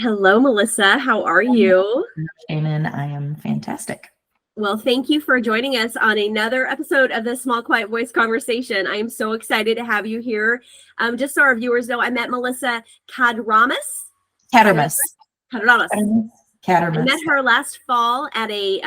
Hello, Melissa. How are you? Shannon, I am fantastic. Well, thank you for joining us on another episode of the Small Quiet Voice Conversation. I am so excited to have you here. Just so our viewers know, I met Melissa Kadrmas. Kadrmas. Kadrmas. I Kadrmas. met her last fall at a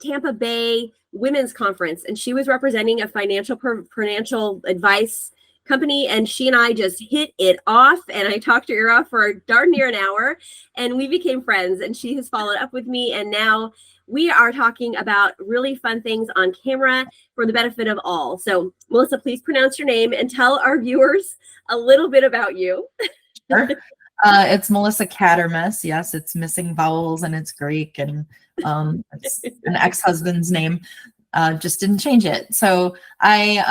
Tampa Bay women's conference, and she was representing a financial advice company, and she and I just hit it off, and I talked to her off for darn near an hour, and we became friends, and she has followed up with me, and now we are talking about really fun things on camera for the benefit of all. So, Melissa, please pronounce your name and tell our viewers a little bit about you. Sure. It's Melissa Kadrmas. Yes, it's missing vowels and it's Greek, and it's an ex-husband's name. Just didn't change it. So I,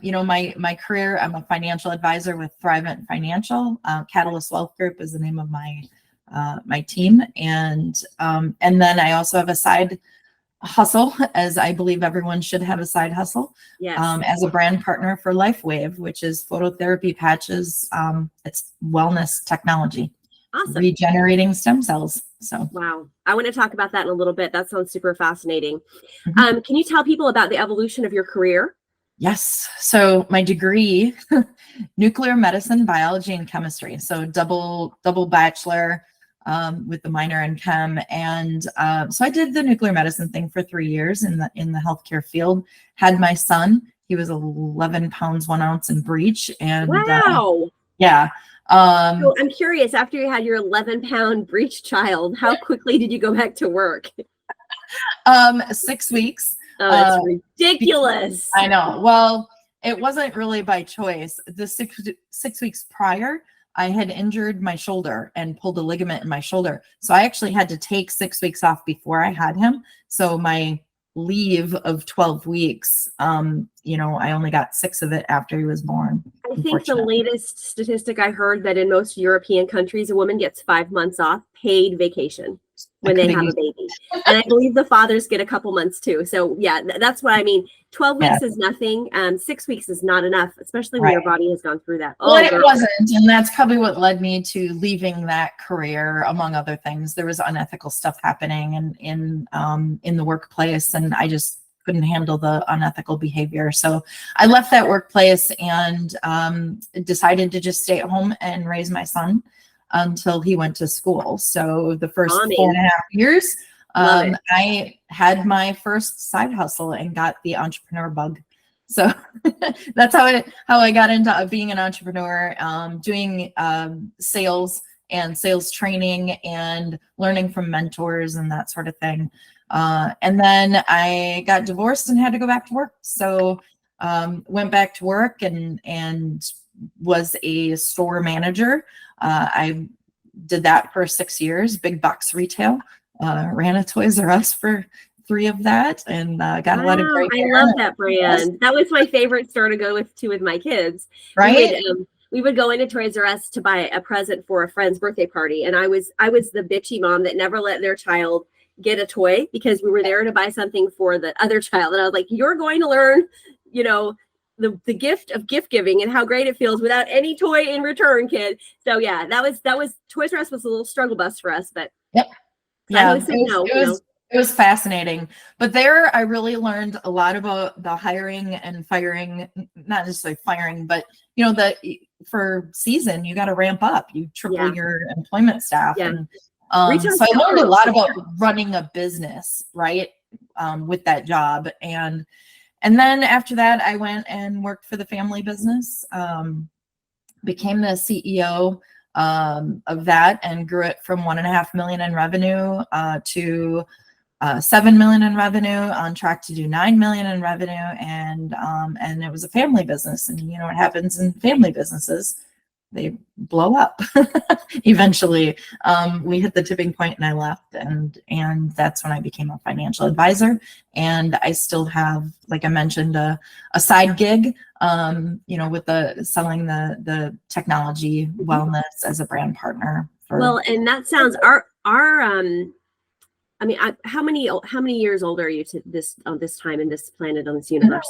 my career, I'm a financial advisor with Thrivent Financial. Catalyst Wealth Group is the name of my team, and then I also have a side hustle, as I believe everyone should have a side hustle. Yes. As a brand partner for Lifewave, which is phototherapy patches. It's wellness technology. Awesome. Regenerating stem cells. So wow, I want to talk about that in a little bit. That sounds super fascinating. Mm-hmm. Can you tell people about the evolution of your career? Yes. So my degree, nuclear medicine, biology, and chemistry. So double bachelor with the minor in chem. And so I did the nuclear medicine thing for 3 years in the healthcare field. Had my son. He was 11 pounds, 1 ounce in breech. And wow. Yeah. So I'm curious, after you had your 11-pound breech child, how quickly did you go back to work? 6 weeks. Oh, that's ridiculous. I know. Well, it wasn't really by choice. The six weeks prior, I had injured my shoulder and pulled a ligament in my shoulder. So I actually had to take 6 weeks off before I had him. So my leave of 12 weeks, I only got 6 of it after he was born. I think the latest statistic I heard that in most European countries, a woman gets 5 months off paid vacation when they have a baby. And I believe the fathers get a couple months too. So yeah, that's what I mean. 12 weeks is nothing. 6 weeks is not enough, especially when your body has gone through that. Well, it wasn't. And that's probably what led me to leaving that career, among other things. There was unethical stuff happening in the workplace, and I just couldn't handle the unethical behavior. So I left that workplace and decided to just stay at home and raise my son until he went to school. So the first 4.5 years, I had my first side hustle and got the entrepreneur bug. So that's how I got into being an entrepreneur, doing sales and sales training and learning from mentors and that sort of thing. And then I got divorced and had to go back to work. So went back to work and was a store manager. I did that for 6 years, big box retail. Ran a Toys R Us for 3 of that, and got a lot of great. I love that brand. That was my favorite store to go with my kids. Right. We would go into Toys R Us to buy a present for a friend's birthday party, and I was the bitchy mom that never let their child get a toy because we were there to buy something for the other child, and I was like, "You're going to learn, the gift of gift giving and how great it feels without any toy in return, kid." So yeah, that was Toys R Us was a little struggle bus for us, but yep. Yeah, it was fascinating. But there I really learned a lot about the hiring and firing, not necessarily firing, but for season, you got to ramp up. You triple your employment staff. Yeah. And so I learned a lot about running a business, right? With that job. And then after that, I went and worked for the family business, became the CEO of that, and grew it from 1.5 million in revenue to 7 million in revenue, on track to do 9 million in revenue. And it was a family business, and what happens in family businesses, they blow up. Eventually, we hit the tipping point and I left, and that's when I became a financial advisor. And I still have, like I mentioned, a side gig, with selling the technology wellness as a brand partner. And that sounds how many years old are you to this time in this planet, on this universe?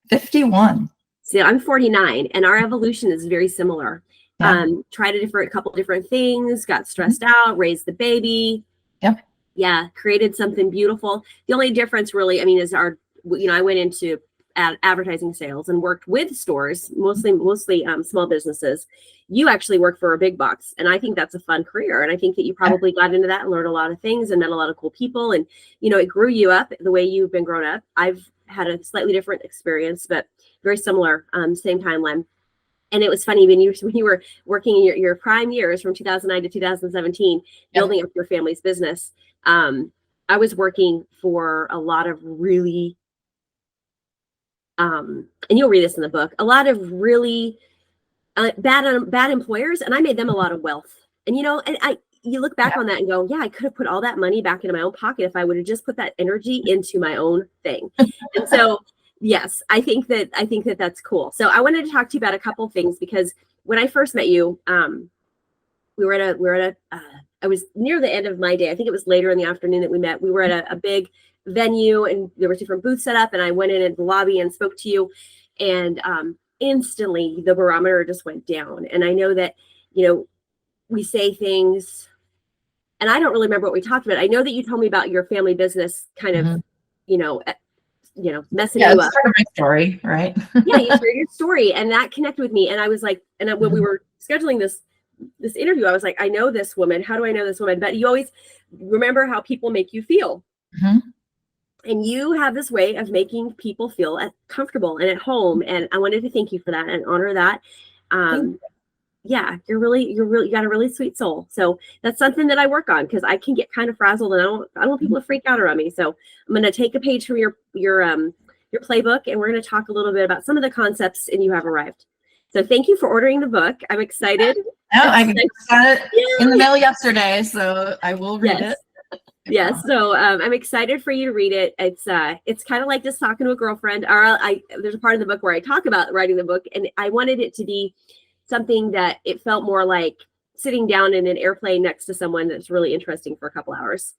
51. See, I'm 49, and our evolution is very similar. Tried a couple different things, got stressed out, raised the baby. Yep. Yeah. Created something beautiful. The only difference really, I mean, is I went into advertising sales and worked with stores, mostly small businesses. You actually work for a big box. And I think that's a fun career. And I think that you probably got into that and learned a lot of things and met a lot of cool people. And, it grew you up the way you've been grown up. I've had a slightly different experience, but very similar, same timeline. And it was funny when you were working in your prime years from 2009 to 2017, building up your family's business. I was working for a lot of really, and you'll read this in the book, a lot of really bad employers, and I made them a lot of wealth. And you look back on that and go, yeah, I could have put all that money back into my own pocket if I would have just put that energy into my own thing. And so. Yes, I think that that's cool. So I wanted to talk to you about a couple of things, because when I first met you, we were at I was near the end of my day. I think it was later in the afternoon that we met. We were at a big venue and there were different booths set up, and I went in the lobby and spoke to you, and instantly the barometer just went down. And I know that, we say things, and I don't really remember what we talked about. I know that you told me about your family business kind of, messing you up. It's part of my story, right? Yeah, you shared your story, and that connected with me. And I was like, when we were scheduling this interview, I was like, I know this woman. How do I know this woman? But you always remember how people make you feel. And you have this way of making people feel comfortable and at home. And I wanted to thank you for that and honor that. Yeah, you got a really sweet soul. So that's something that I work on, because I can get kind of frazzled and I don't want people to freak out around me. So I'm going to take a page from your playbook, and we're going to talk a little bit about some of the concepts in You Have Arrived. So thank you for ordering the book. I'm excited. I got it in the mail yesterday, so I will read it. Yes. So I'm excited for you to read it. It's kind of like just talking to a girlfriend. There's a part of the book where I talk about writing the book, and I wanted it to be something that it felt more like sitting down in an airplane next to someone that's really interesting for a couple hours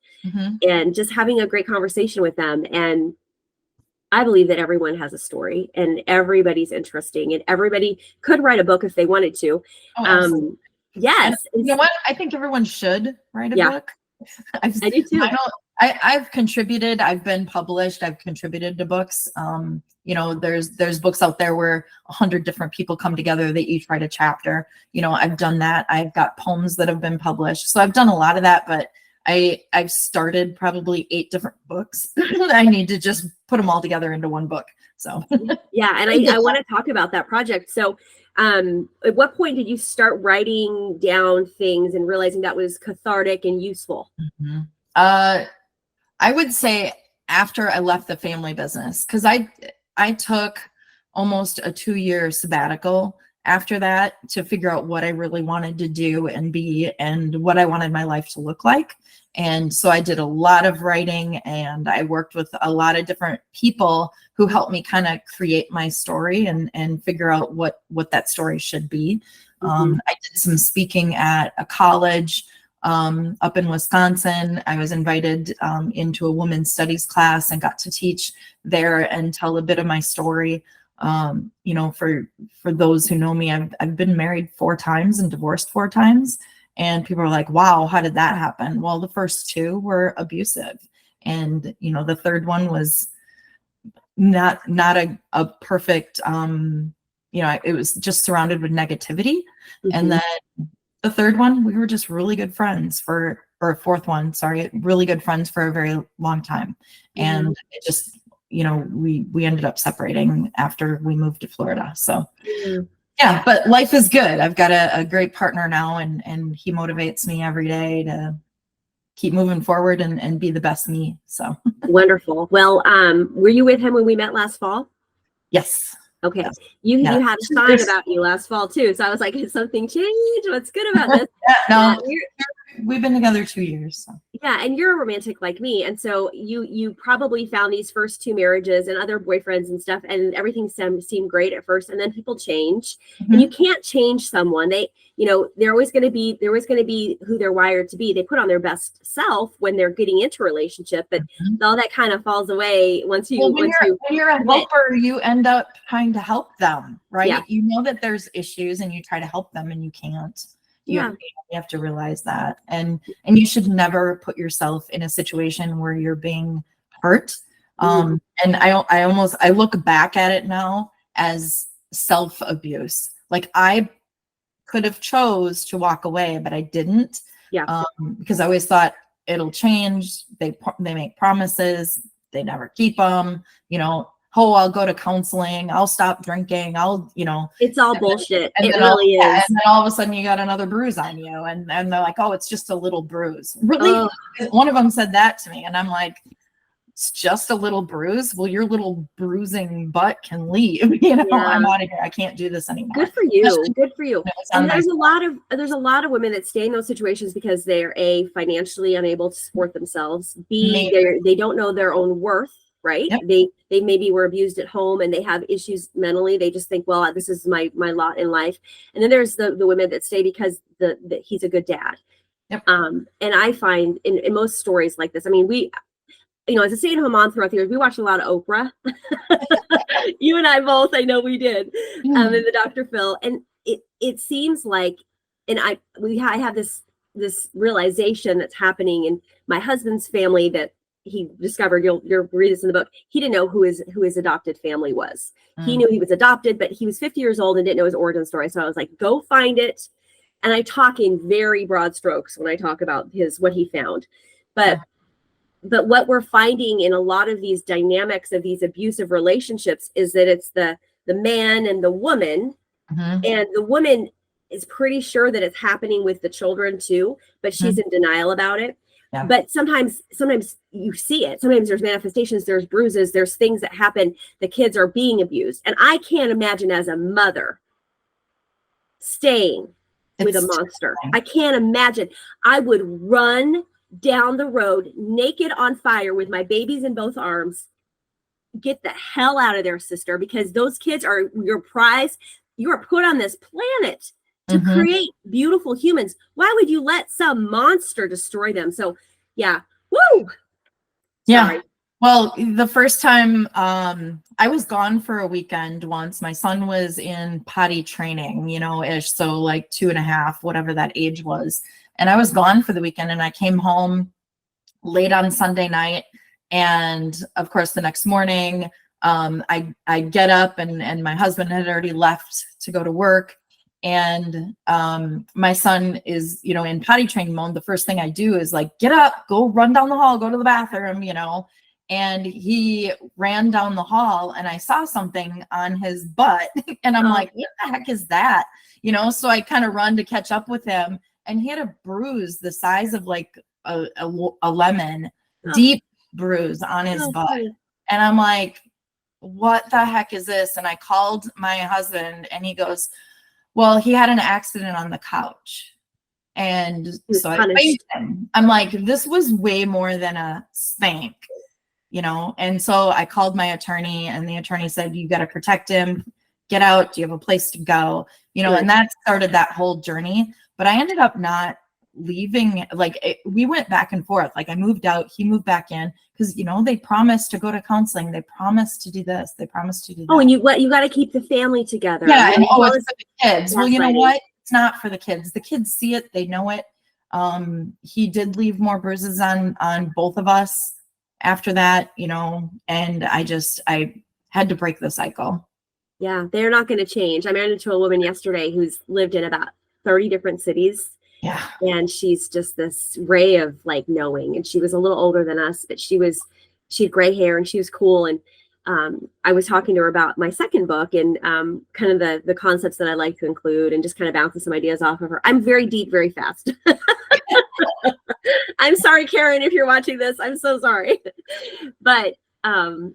and just having a great conversation with them. And I believe that everyone has a story, and everybody's interesting, and everybody could write a book if they wanted to. Yes. And you know what? I think everyone should write a book. I do too. I've contributed. I've been published. I've contributed to books. There's books out there where 100 different people come together. They each write a chapter. I've done that. I've got poems that have been published. So I've done a lot of that, but I've started probably 8 different books. I need to just put them all together into one book. So yeah. And I want to talk about that project. So at what point did you start writing down things and realizing that was cathartic and useful? I would say after I left the family business, because I took almost a 2-year sabbatical after that to figure out what I really wanted to do and be, and what I wanted my life to look like. And so I did a lot of writing, and I worked with a lot of different people who helped me kind of create my story and figure out what that story should be. I did some speaking at a college up in Wisconsin. I was invited into a women's studies class and got to teach there and tell a bit of my story. For those who know me, I've been married 4 times and divorced 4 times. And people are like, wow, how did that happen? Well, the first 2 were abusive. And, the third one was not a perfect, it was just surrounded with negativity. And then the third one, we were just really good friends fourth one, sorry, really good friends for a very long time. And it just, we ended up separating after we moved to Florida. So yeah, but life is good. I've got a great partner now, and he motivates me every day to keep moving forward and be the best me. So wonderful. Well, were you with him when we met last fall? Yes. Okay. You had a sign about you last fall too. So I was like, has something changed? What's good about this? we've been together 2 years. So. Yeah, and you're a romantic like me, and so you probably found these first 2 marriages and other boyfriends and stuff, and everything seemed great at first, and then people change, and you can't change someone. They're always going to be who they're wired to be. They put on their best self when they're getting into a relationship, but all that kind of falls away once you. When you're a helper, you end up trying to help them, right? Yeah. You know that there's issues, and you try to help them, and you can't. You have to realize that, and you should never put yourself in a situation where you're being hurt. And I look back at it now as self-abuse. Like, I could have chose to walk away, but I didn't. Yeah. Because I always thought it'll change. They make promises, they never keep them. I'll go to counseling, I'll stop drinking, it's all bullshit. It really is. And then all of a sudden you got another bruise on you, and they're like, oh, it's just a little bruise. Really? One of them said that to me, and I'm like, it's just a little bruise? Well, your little bruising butt can leave. I'm out of here. I can't do this anymore. Good for you. Good for you. And there's a lot of women that stay in those situations because they're A, financially unable to support themselves. B, they don't know their own worth. Right. Yep. They maybe were abused at home and they have issues mentally. They just think, well, this is my lot in life. And then there's the women that stay because he's a good dad. Yep. And I find in most stories like this, I mean, we, as a stay-at-home mom throughout the years, we watched a lot of Oprah. You and I both, I know we did, and the Dr. Phil. And it seems like, and I have this realization that's happening in my husband's family that he discovered. You'll read this in the book. He didn't know who his adopted family was. He knew he was adopted, but he was 50 years old and didn't know his origin story. So I was like, go find it. And I talk in very broad strokes when I talk about what he found. But what we're finding in a lot of these dynamics of these abusive relationships is that it's the man and the woman, and the woman is pretty sure that it's happening with the children too, but she's in denial about it. Yeah. But sometimes you see it. Sometimes there's manifestations, there's bruises, there's things that happen. The kids are being abused. And I can't imagine as a mother staying with a monster. I can't imagine. I would run down the road naked on fire with my babies in both arms. Get the hell out of there, sister, because those kids are your prize. You are put on this planet to create beautiful humans. Why would you let some monster destroy them? So, yeah. Woo! Yeah. Sorry. Well, the first time I was gone for a weekend once, my son was in potty training, ish. So like 2.5, whatever that age was. And I was gone for the weekend, and I came home late on Sunday night. And of course, the next morning, I get up and my husband had already left to go to work. And my son is, in potty training mode. The first thing I do is like, get up, go run down the hall, go to the bathroom, and he ran down the hall, and I saw something on his butt, and I'm like, what the heck is that? So I kind of run to catch up with him, and he had a bruise the size of like a lemon, deep bruise on his butt. Funny. And I'm like, what the heck is this? And I called my husband, and he goes, well, he had an accident on the couch. And so I spanked him. I'm like, this was way more than a spank, And so I called my attorney, and the attorney said, you got to protect him. Get out. Do you have a place to go? And that started that whole journey. But I ended up not leaving. We went back and forth. Like, I moved out, he moved back in, because they promised to go to counseling, they promised to do this, they promised to do that. And you got to keep the family together. Yeah. And it's for the kids. Well, you know what? It's not for the kids. The kids see it, they know it. He did leave more bruises on both of us after that, and I had to break the cycle. Yeah, they're not going to change. I married into a woman yesterday who's lived in about 30 different cities. Yeah. And she's just this ray of like knowing. And she was a little older than us, but she had gray hair and she was cool. And I was talking to her about my second book and kind of the concepts that I like to include and just kind of bouncing some ideas off of her. I'm very deep, very fast. I'm sorry, Karen, if you're watching this, I'm so sorry. But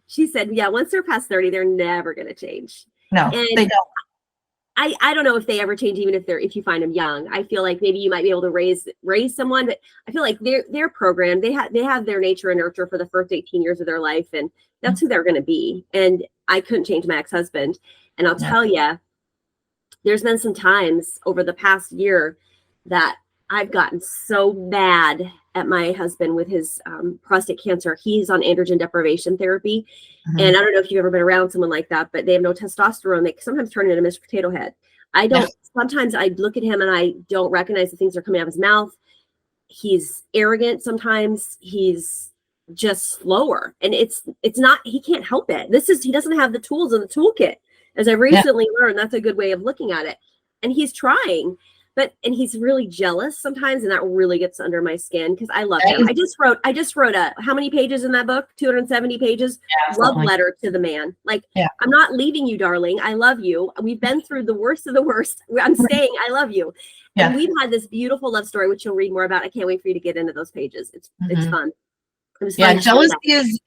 she said, yeah, once they're past 30, they're never going to change. No, they don't. I don't know if they ever change, even if you find them young. I feel like maybe you might be able to raise someone, but I feel like they're programmed. They have their nature and nurture for the first 18 years of their life, and that's who they're going to be. And I couldn't change my ex-husband. And I'll tell you, there's been some times over the past year that I've gotten so bad at my husband with his prostate cancer. He's on androgen deprivation therapy. And I don't know if you've ever been around someone like that, but they have no testosterone. They sometimes turn into Mr. Potato Head. I don't, sometimes I look at him and I don't recognize the things that are coming out of his mouth. He's arrogant. Sometimes he's just slower, and it's not, he can't help it. He doesn't have the tools in the toolkit. As I recently learned, that's a good way of looking at it. And he's trying, and he's really jealous sometimes, and that really gets under my skin because I love him. I just wrote how many pages in that book? 270 pages. Love letter to the man. Like, I'm not leaving you, darling. I love you. We've been through the worst of the worst. I'm staying. I love you. And we've had this beautiful love story, which you'll read more about. I can't wait for you to get into those pages. It's fun. Jealousy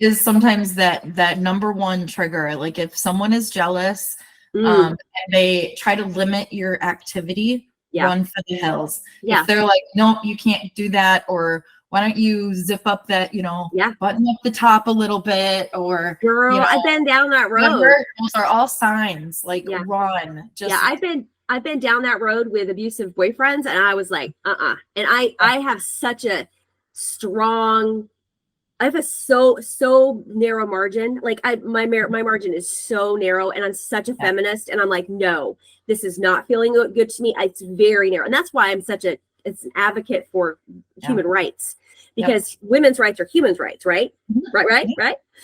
is sometimes that number one trigger. Like if someone is jealous, and they try to limit your activity, run for the hills. If they're like, no, you can't do that, or why don't you zip up that, button up the top a little bit, or girl, I've been down that road. Those are all signs. Like run. I've been down that road with abusive boyfriends, and I was like, And I have such a strong. I have a so narrow margin. Like my margin is so narrow, and I'm such a feminist, and I'm like, no, this is not feeling good to me. It's very narrow. And that's why I'm it's an advocate for human rights, because women's rights are human rights, right? Right.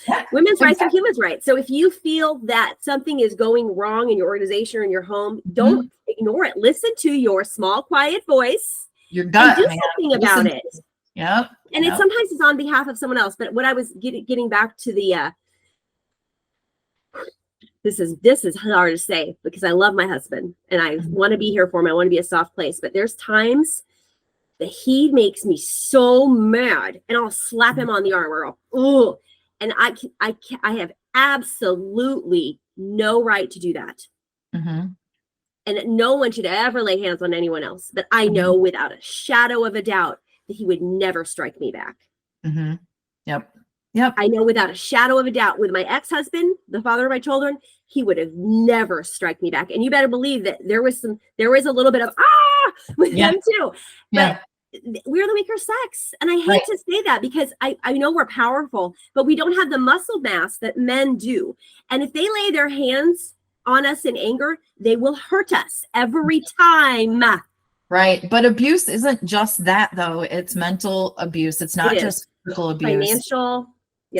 Yeah. Women's rights are human rights. So if you feel that something is going wrong in your organization or in your home, don't ignore it. Listen to your small, quiet voice. Your gut, and do something about it. Yeah. And it sometimes it's on behalf of someone else. But what I was getting back to the this is hard to say because I love my husband and I want to be here for him. I want to be a soft place. But there's times that he makes me so mad, and I'll slap him on the arm or oh, and I have absolutely no right to do that. And no one should ever lay hands on anyone else. But I know without a shadow of a doubt that he would never strike me back. Yep. I know without a shadow of a doubt with my ex-husband, the father of my children, he would have never struck me back. And you better believe that there was a little bit of with him too. But we're the weaker sex. And I hate to say that because I know we're powerful, but we don't have the muscle mass that men do. And if they lay their hands on us in anger, they will hurt us every time. Right. But abuse isn't just that, though. It's mental abuse. It's not just physical abuse.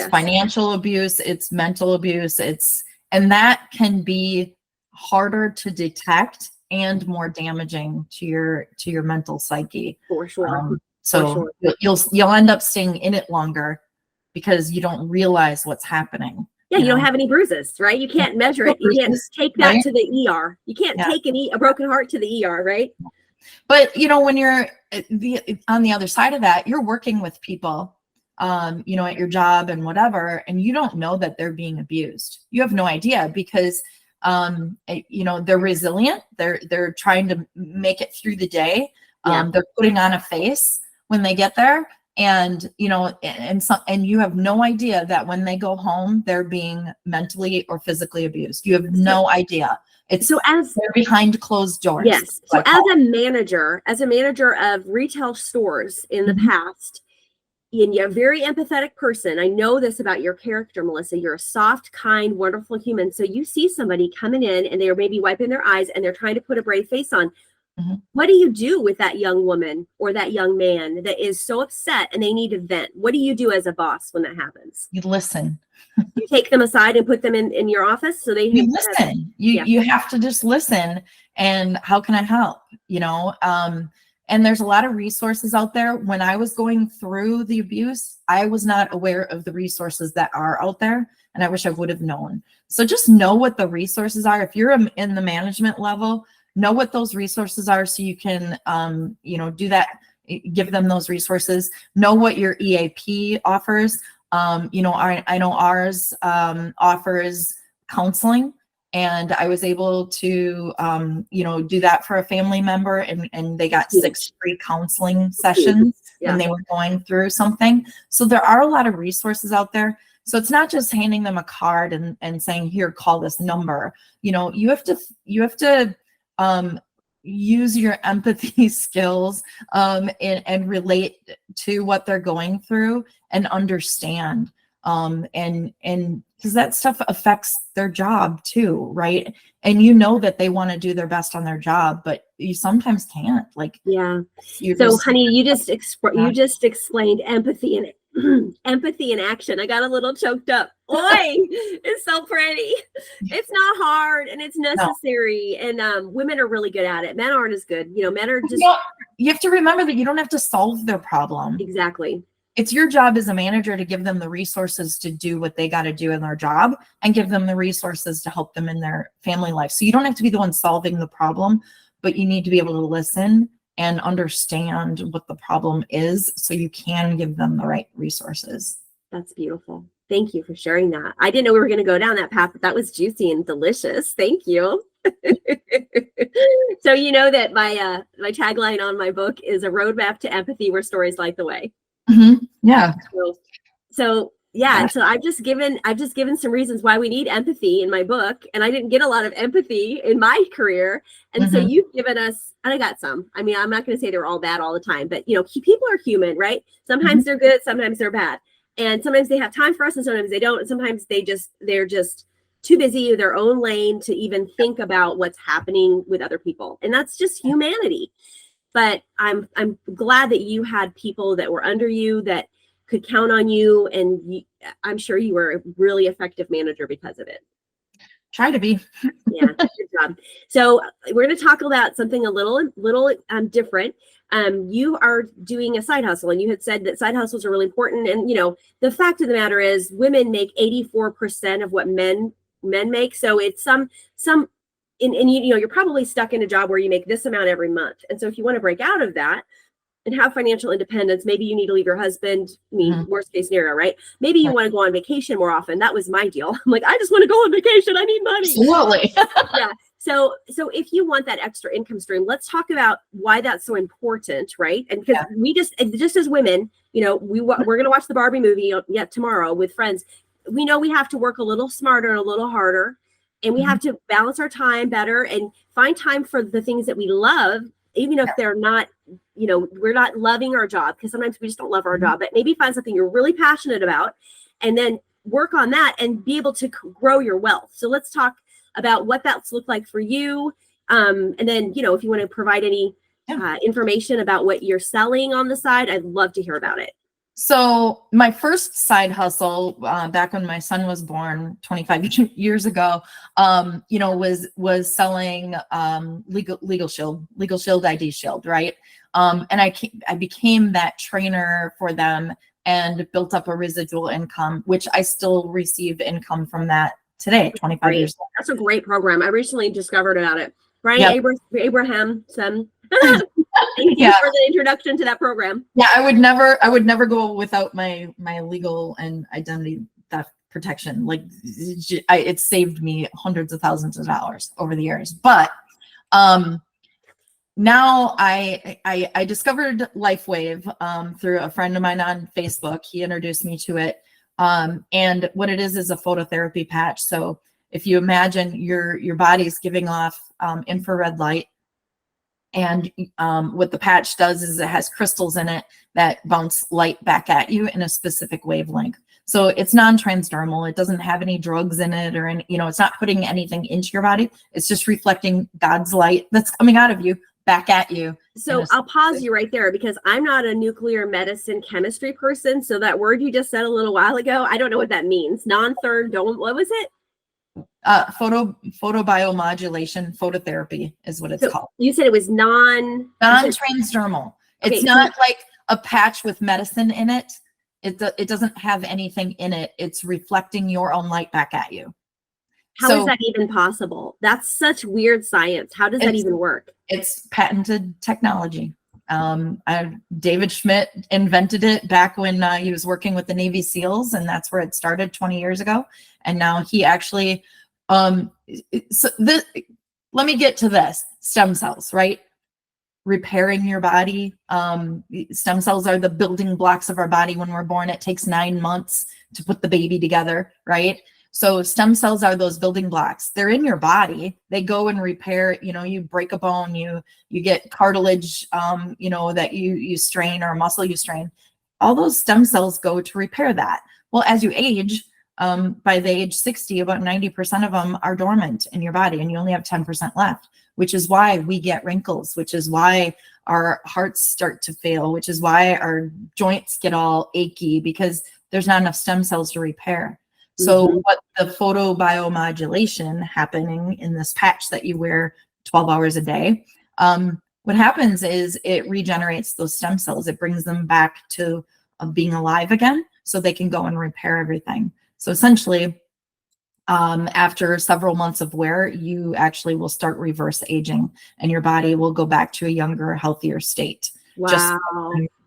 Financial abuse. It's mental abuse. And that can be harder to detect and more damaging to your mental psyche. For sure. You'll end up staying in it longer because you don't realize what's happening. Yeah, you don't have any bruises, right? You can't measure it. You can't take that to the ER. You can't take a broken heart to the ER, right? But when you're on the other side of that, you're working with people, at your job and whatever, and you don't know that they're being abused. You have no idea because, they're resilient. They're trying to make it through the day. They're putting on a face when they get there, and and you have no idea that when they go home, they're being mentally or physically abused. You have no idea. They're behind closed doors. Yes. So as a manager of retail stores in the past, and you're a very empathetic person. I know this about your character, Melissa. You're a soft, kind, wonderful human. So you see somebody coming in and they're maybe wiping their eyes and they're trying to put a brave face on. What do you do with that young woman or that young man that is so upset and they need to vent? What do you do as a boss when that happens? You listen. You take them aside and put them in your office so they listen. You have to just listen. And how can I help? And there's a lot of resources out there. When I was going through the abuse, I was not aware of the resources that are out there, and I wish I would have known. So just know what the resources are. If you're in the management level, know what those resources are so you can, do that, give them those resources. Know what your EAP offers. I know ours offers counseling. And I was able to, do that for a family member, and they got 6 free counseling sessions when they were going through something. So there are a lot of resources out there. So it's not just handing them a card and saying, here, call this number. You have to use your empathy skills and relate to what they're going through and understand. And because that stuff affects their job too, right? And that they want to do their best on their job, but you sometimes can't. So honey, you just explained empathy and empathy in action. I got a little choked up. Boy, it's so pretty. It's not hard, and it's necessary. No. And women are really good at it. Men aren't as good. Men are just. You have to remember that you don't have to solve their problem. Exactly. It's your job as a manager to give them the resources to do what they got to do in their job, and give them the resources to help them in their family life. So you don't have to be the one solving the problem, but you need to be able to listen and understand what the problem is so you can give them the right resources. That's beautiful. Thank you for sharing that. I didn't know we were going to go down that path, but that was juicy and delicious. Thank you. So that my tagline on my book is a roadmap to empathy where stories light the way. Mm-hmm. Yeah. So I've just given some reasons why we need empathy in my book, and I didn't get a lot of empathy in my career, and so you've given us, and I got some. I mean, I'm not going to say they're all bad all the time, but people are human, right? Sometimes they're good, sometimes they're bad, and sometimes they have time for us, and sometimes they don't. And sometimes they're just too busy in their own lane to even think about what's happening with other people, and that's just humanity. But I'm glad that you had people that were under you that could count on you, and I'm sure you were a really effective manager because of it. Try to be. Yeah, good job. So we're going to talk about something a little different. You are doing a side hustle, and you had said that side hustles are really important. And the fact of the matter is, women make 84% of what men make. So it's some. And you're probably stuck in a job where you make this amount every month. And so if you want to break out of that and have financial independence, maybe you need to leave your husband. I mean, worst case scenario, right? Maybe you want to go on vacation more often. That was my deal. I'm like, I just want to go on vacation. I need money. Absolutely. Yeah. So if you want that extra income stream, let's talk about why that's so important, right? And because we just as women, we're going to watch the Barbie movie yet tomorrow with friends. We know we have to work a little smarter and a little harder. And we have to balance our time better and find time for the things that we love, even if they're not, we're not loving our job, because sometimes we just don't love our job, but maybe find something you're really passionate about and then work on that and be able to grow your wealth. So let's talk about what that's looked like for you. And then, if you want to provide any information about what you're selling on the side, I'd love to hear about it. So my first side hustle, back when my son was born 25 years ago, was selling Legal Shield ID Shield, right? And I became that trainer for them and built up a residual income, which I still receive income from that today, 25 years later. That's a great program. I recently discovered about it. Brian Abraham, thank you for the introduction to that program. Yeah, I would never go without my legal and identity theft protection. Like it saved me hundreds of thousands of dollars over the years. But now I discovered Lifewave through a friend of mine on Facebook. He introduced me to it. And what it is a phototherapy patch. So if you imagine your body's giving off infrared light, and what the patch does is it has crystals in it that bounce light back at you in a specific wavelength. So it's non-transdermal. It doesn't have any drugs in it or it's not putting anything into your body. It's just reflecting God's light that's coming out of you back at you. So I'll pause you right there because I'm not a nuclear medicine chemistry person. So that word you just said a little while ago, I don't know what that means. Non-third, what was it? Photobiomodulation phototherapy is what it's called. You said it was non-transdermal. It's not like a patch with medicine in it. It doesn't have anything in it. It's reflecting your own light back at you. How is that even possible? That's such weird science. How does that even work? It's patented technology. David Schmidt invented it back when he was working with the Navy SEALs, and that's where it started 20 years ago. And now he actually So let me get to this. Stem cells, right? Repairing your body. Stem cells are the building blocks of our body. When we're born, it takes 9 months to put the baby together, right? So stem cells are those building blocks. They're in your body. They go and repair, you break a bone, you get cartilage, that you strain, or a muscle you strain. All those stem cells go to repair that. Well, as you age, by the age 60, about 90% of them are dormant in your body, and you only have 10% left, which is why we get wrinkles, which is why our hearts start to fail, which is why our joints get all achy, because there's not enough stem cells to repair. So what the photobiomodulation happening in this patch that you wear 12 hours a day, what happens is it regenerates those stem cells. It brings them back to being alive again, so they can go and repair everything. So essentially, after several months of wear, you actually will start reverse aging, and your body will go back to a younger, healthier state. Wow. Just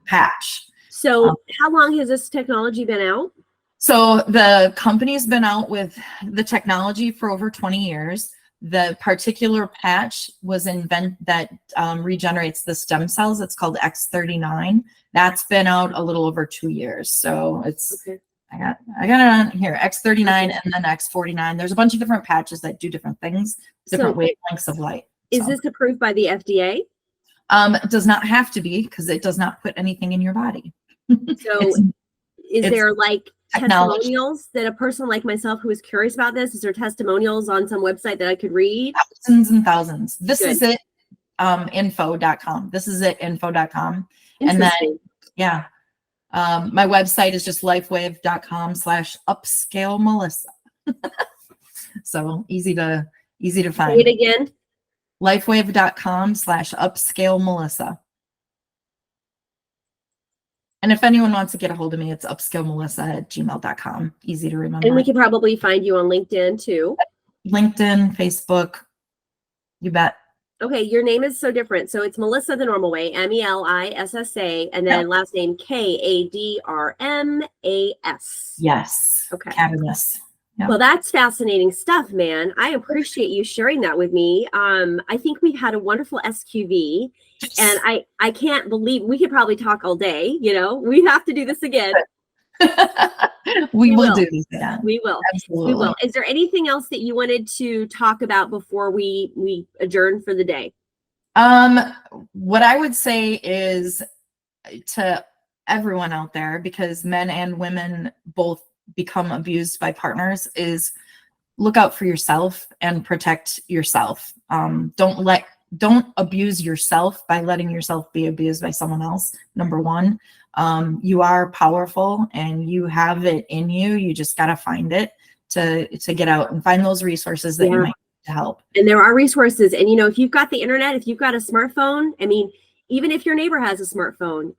patch. So how long has this technology been out? So the company's been out with the technology for over 20 years. The particular patch was that regenerates the stem cells. It's called X39. That's been out a little over 2 years. So it's, okay. I got it on here, X39 and then X49. There's a bunch of different patches that do different things, different wavelengths of light. Is this approved by the FDA? It does not have to be, because it does not put anything in your body. So is there like testimonials that a person like myself who is curious about this, is there testimonials on some website that I could read? Thousands and thousands. This is it, info.com. This is it, info.com. And then, yeah, my website is just lifewave.com/upscale Melissa. So easy to find. Say it again. Lifewave.com/upscale Melissa. And if anyone wants to get a hold of me, it's upscalemelissa@gmail.com. Easy to remember. And we can probably find you on LinkedIn too. LinkedIn, Facebook, you bet. Okay, your name is so different. So it's Melissa the normal way, Melissa, and then last name Kadrmas. Yes. Okay. Kadrmas. Yep. Well, that's fascinating stuff, man. I appreciate you sharing that with me. I think we've had a wonderful SQV, and I can't believe we could probably talk all day. We have to do this again. we will do this again. We will. Absolutely. We will. Is there anything else that you wanted to talk about before we adjourn for the day? What I would say is to everyone out there, because men and women both become abused by partners, is look out for yourself and protect yourself. Don't abuse yourself by letting yourself be abused by someone else. Number one, you are powerful and you have it in you. You just got to find it to get out and find those resources that you might need to help. And there are resources. And, if you've got the internet, if you've got a smartphone, even if your neighbor has a smartphone,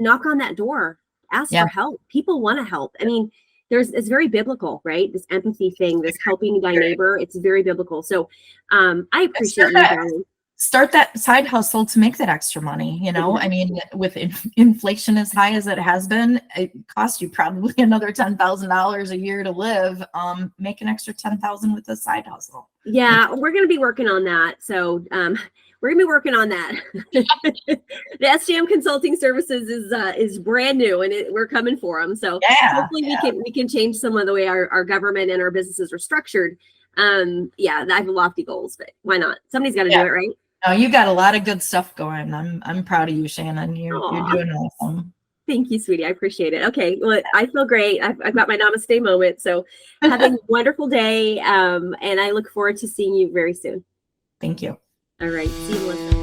knock on that door, ask for help. People want to help. It's very biblical, right? This empathy thing, this helping thy neighbor, it's very biblical. So I appreciate you, darling. Start that side hustle to make that extra money. With inflation as high as it has been, it costs you probably another $10,000 a year to live. Make an extra $10,000 with a side hustle. Yeah, we're going to be working on that. So we're going to be working on that. The SGM Consulting Services is brand new, and we're coming for them. So hopefully we can change some of the way our government and our businesses are structured. I have lofty goals, but why not? Somebody's got to do it, right? No, you got a lot of good stuff going. I'm proud of you, Shannon. You're doing awesome. Thank you, sweetie. I appreciate it. Okay, well, I feel great. I've got my namaste moment. So have a wonderful day, and I look forward to seeing you very soon. Thank you. All right. See you, Melissa.